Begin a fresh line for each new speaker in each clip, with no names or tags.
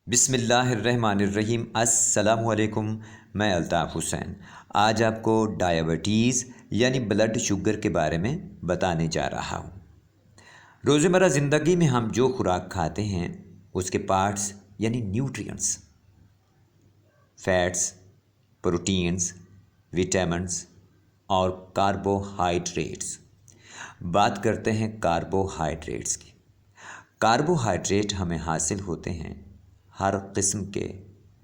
बिस्मिल्लाहिर्रहमानिर्रहीम। अस्सलामुअलैकुम। मैं अल्ताफ़ हुसैन आज आपको डायबिटीज़ यानी ब्लड शुगर के बारे में बताने जा रहा हूँ। रोज़मर्रा ज़िंदगी में हम जो खुराक खाते हैं उसके पार्ट्स यानी न्यूट्रिएंट्स, फैट्स, प्रोटीन्स, विटामिन्स और कार्बोहाइड्रेट्स। बात करते हैं कार्बोहाइड्रेट्स की। कार्बोहाइड्रेट हमें हासिल होते हैं हर किस्म के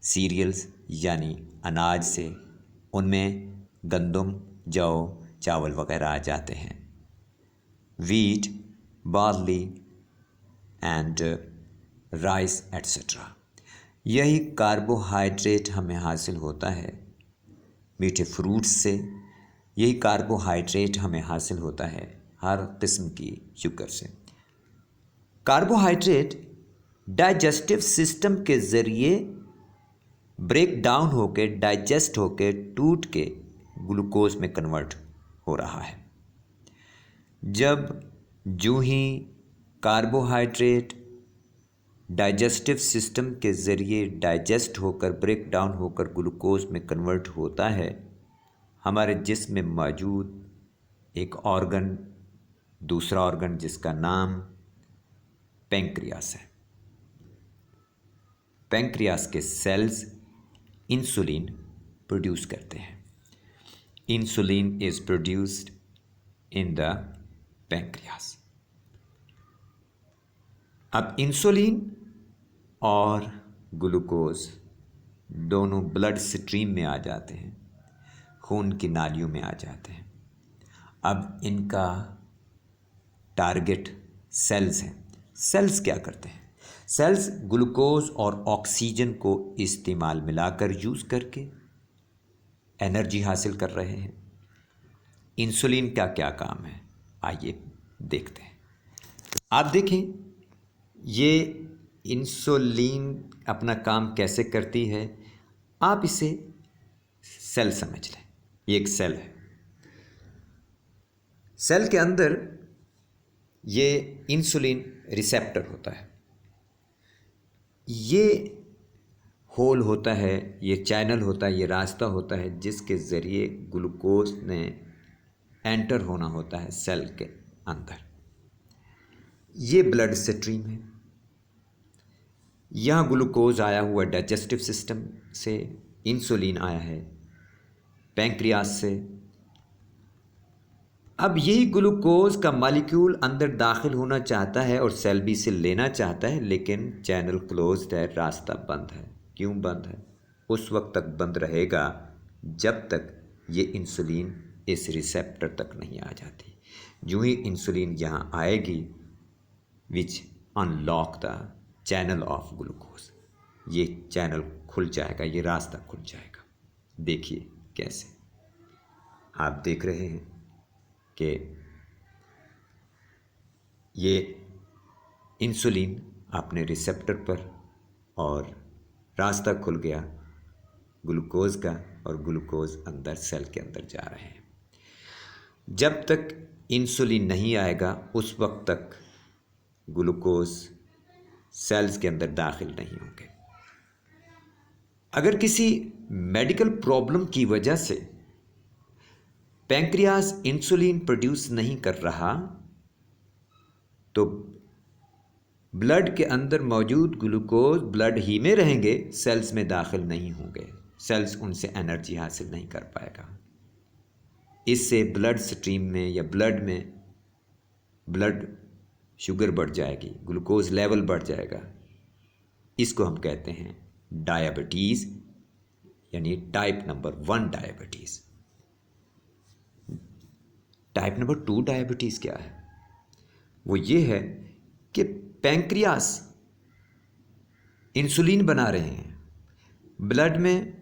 सीरियल्स यानी अनाज से। उनमें गंदम, जौ, चावल वगैरह आ जाते हैं। Wheat, barley and rice etcetera. यही कार्बोहाइड्रेट हमें हासिल होता है मीठे फ्रूट्स से। यही कार्बोहाइड्रेट हमें हासिल होता है हर किस्म की शुगर से। कार्बोहाइड्रेट डाइजेस्टिव सिस्टम के ज़रिए ब्रेक डाउन होकर, डाइजेस्ट होकर, टूट के ग्लूकोज में कन्वर्ट हो रहा है। जब जो ही कार्बोहाइड्रेट डाइजेस्टिव सिस्टम के ज़रिए डाइजेस्ट होकर, ब्रेक डाउन होकर ग्लूकोज में कन्वर्ट होता है, हमारे जिस्म में मौजूद एक ऑर्गन, दूसरा ऑर्गन जिसका नाम पैंक्रियास है। पैंक्रियास के सेल्स इंसुलिन प्रोड्यूस करते हैं। Insulin is produced in the pancreas. अब इंसुलिन और ग्लूकोज दोनों ब्लड स्ट्रीम में आ जाते हैं, खून की नालियों में आ जाते हैं। अब इनका टारगेट सेल्स हैं। सेल्स क्या करते हैं? सेल्स ग्लूकोज और ऑक्सीजन को इस्तेमाल मिलाकर यूज़ करके एनर्जी हासिल कर रहे हैं। इंसुलिन का क्या काम है, आइए देखते हैं। आप देखें, ये इंसुलिन अपना काम कैसे करती है। आप इसे सेल समझ लें। ये एक सेल है। सेल के अंदर ये इंसुलिन रिसेप्टर होता है। ये होल होता है, ये चैनल होता है, ये रास्ता होता है जिसके ज़रिए ग्लूकोज ने एंटर होना होता है सेल के अंदर। ये ब्लड स्ट्रीम है। यहाँ ग्लूकोज आया हुआ डाइजेस्टिव सिस्टम से, इंसुलिन आया है पैंक्रियास से। अब यही ग्लूकोज का मॉलिक्यूल अंदर दाखिल होना चाहता है और सेल भी इसे लेना चाहता है, लेकिन चैनल क्लोज्ड है, रास्ता बंद है। क्यों बंद है? उस वक्त तक बंद रहेगा जब तक ये इंसुलिन इस रिसेप्टर तक नहीं आ जाती। जो ही इंसुलिन यहाँ आएगी, which unlock the channel of glucose, ये चैनल खुल जाएगा, ये रास्ता खुल जाएगा। देखिए कैसे। आप देख रहे हैं कि ये इंसुलिन अपने रिसेप्टर पर, और रास्ता खुल गया ग्लूकोज का, और ग्लूकोज अंदर सेल के अंदर जा रहे हैं। जब तक इंसुलिन नहीं आएगा उस वक्त तक ग्लूकोज सेल्स के अंदर दाखिल नहीं होंगे। अगर किसी मेडिकल प्रॉब्लम की वजह से पैंक्रियास इंसुलिन प्रोड्यूस नहीं कर रहा, तो ब्लड के अंदर मौजूद ग्लूकोज ब्लड ही में रहेंगे, सेल्स में दाखिल नहीं होंगे। सेल्स उनसे एनर्जी हासिल नहीं कर पाएगा। इससे ब्लड स्ट्रीम में या ब्लड में ब्लड शुगर बढ़ जाएगी, ग्लूकोज लेवल बढ़ जाएगा। इसको हम कहते हैं डायबिटीज़, यानी type number 1 diabetes. Type number 2 diabetes क्या है? वो ये है कि पैंक्रियास इंसुलिन बना रहे हैं, ब्लड में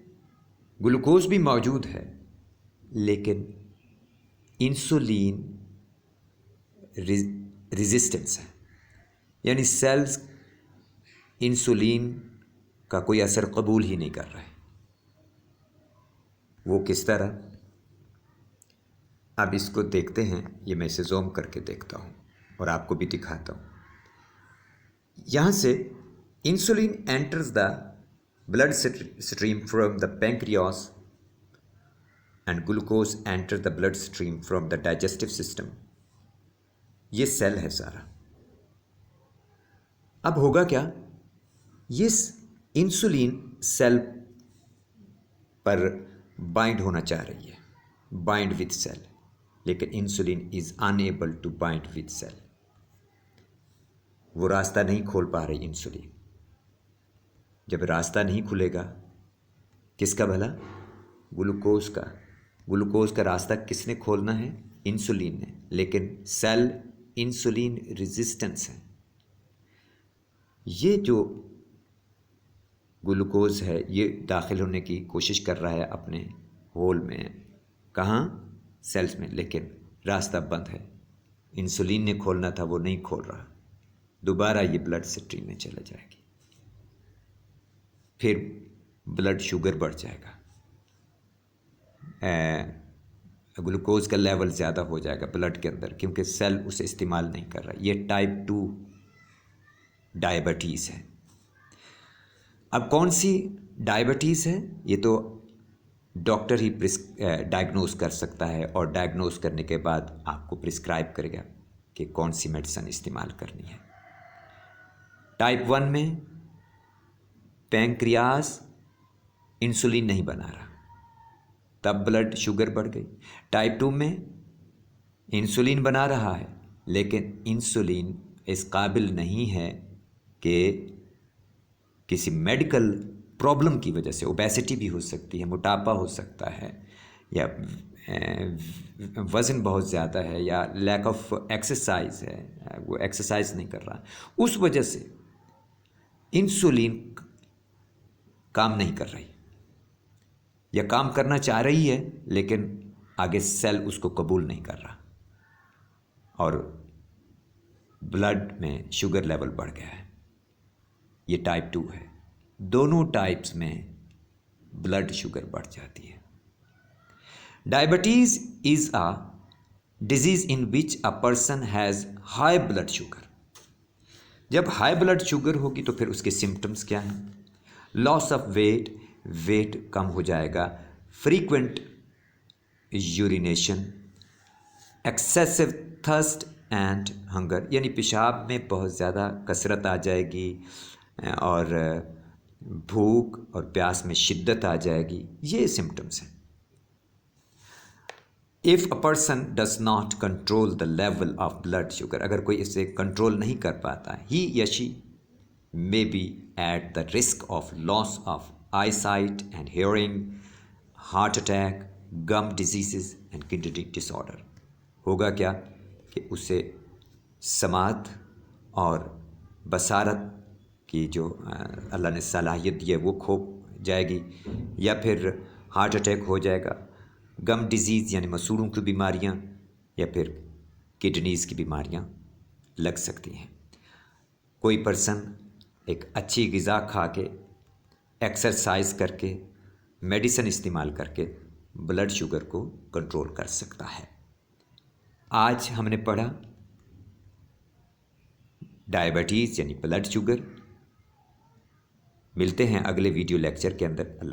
ग्लूकोज भी मौजूद है, लेकिन इंसुलिन रेजिस्टेंस है, यानी सेल्स इंसुलिन का कोई असर कबूल ही नहीं कर रहे। वो किस तरह? अब इसको देखते हैं। ये मैं इसे ज़ूम करके देखता हूँ और आपको भी दिखाता हूँ। यहाँ से insulin enters the blood stream from the pancreas and glucose enters the blood stream from the digestive system. ये सेल है सारा। अब होगा क्या, ये इंसुलिन सेल पर बाइंड होना चाह रही है, बाइंड विद सेल, लेकिन insulin is unable to bind with cell. वो रास्ता नहीं खोल पा रही इंसुलिन। जब रास्ता नहीं खुलेगा, किसका भला? ग्लूकोज का। ग्लूकोज का रास्ता किसने खोलना है? इंसुलिन ने। लेकिन सेल इंसुलिन रेजिस्टेंस है। ये जो ग्लूकोज है ये दाखिल होने की कोशिश कर रहा है अपने होल में, कहाँ? सेल्स में, लेकिन रास्ता बंद है। इंसुलिन ने खोलना था, वो नहीं खोल रहा। दोबारा ये ब्लड स्ट्रीम में चला जाएगी, फिर ब्लड शुगर बढ़ जाएगा, ग्लूकोज का लेवल ज़्यादा हो जाएगा ब्लड के अंदर, क्योंकि सेल उसे इस्तेमाल नहीं कर रहा। ये टाइप 2 डायबिटीज़ है। अब कौन सी डायबिटीज़ है? ये तो डॉक्टर ही डायग्नोज कर सकता है, और डायग्नोज करने के बाद आपको प्रिस्क्राइब करेगा कि कौन सी मेडिसिन इस्तेमाल करनी है। टाइप 1 में पैंक्रियास इंसुलिन नहीं बना रहा, तब ब्लड शुगर बढ़ गई। टाइप 2 में इंसुलिन बना रहा है, लेकिन इंसुलिन इस काबिल नहीं है कि किसी मेडिकल प्रॉब्लम की वजह से, ओबेसिटी भी हो सकती है, मोटापा हो सकता है, या वज़न बहुत ज़्यादा है, या लैक ऑफ एक्सरसाइज है, वो एक्सरसाइज नहीं कर रहा, उस वजह से इंसुलिन काम नहीं कर रही, या काम करना चाह रही है लेकिन आगे सेल उसको कबूल नहीं कर रहा, और ब्लड में शुगर लेवल बढ़ गया है। ये टाइप 2 है। दोनों टाइप्स में ब्लड शुगर बढ़ जाती है। Diabetes is a disease in which a person has high blood sugar. जब हाई ब्लड शुगर होगी तो फिर उसके सिम्टम्स क्या हैं? लॉस ऑफ वेट, वेट कम हो जाएगा, frequent urination, excessive thirst and hunger, यानी पेशाब में बहुत ज़्यादा कसरत आ जाएगी, और भूख और प्यास में शिद्दत आ जाएगी। ये सिम्टम्स हैं। If a person does not control the level of blood sugar, अगर कोई इसे कंट्रोल नहीं कर पाता, ही या she may be at the risk of loss of eyesight and hearing, heart attack, gum disease and kidney disorder. होगा क्या कि उसे समात और बसारत की जो अल्लाह ने सलाहियत दी है वो खो जाएगी, या फिर हार्ट अटैक हो जाएगा, गम डिजीज़ यानी मसूड़ों की बीमारियां, या फिर किडनीज़ की बीमारियां लग सकती हैं। कोई पर्सन एक अच्छी ग़िज़ा खा के, एक्सरसाइज करके, मेडिसिन इस्तेमाल करके ब्लड शुगर को कंट्रोल कर सकता है। आज हमने पढ़ा डायबिटीज़ यानी ब्लड शुगर। मिलते हैं अगले वीडियो लेक्चर के अंदर।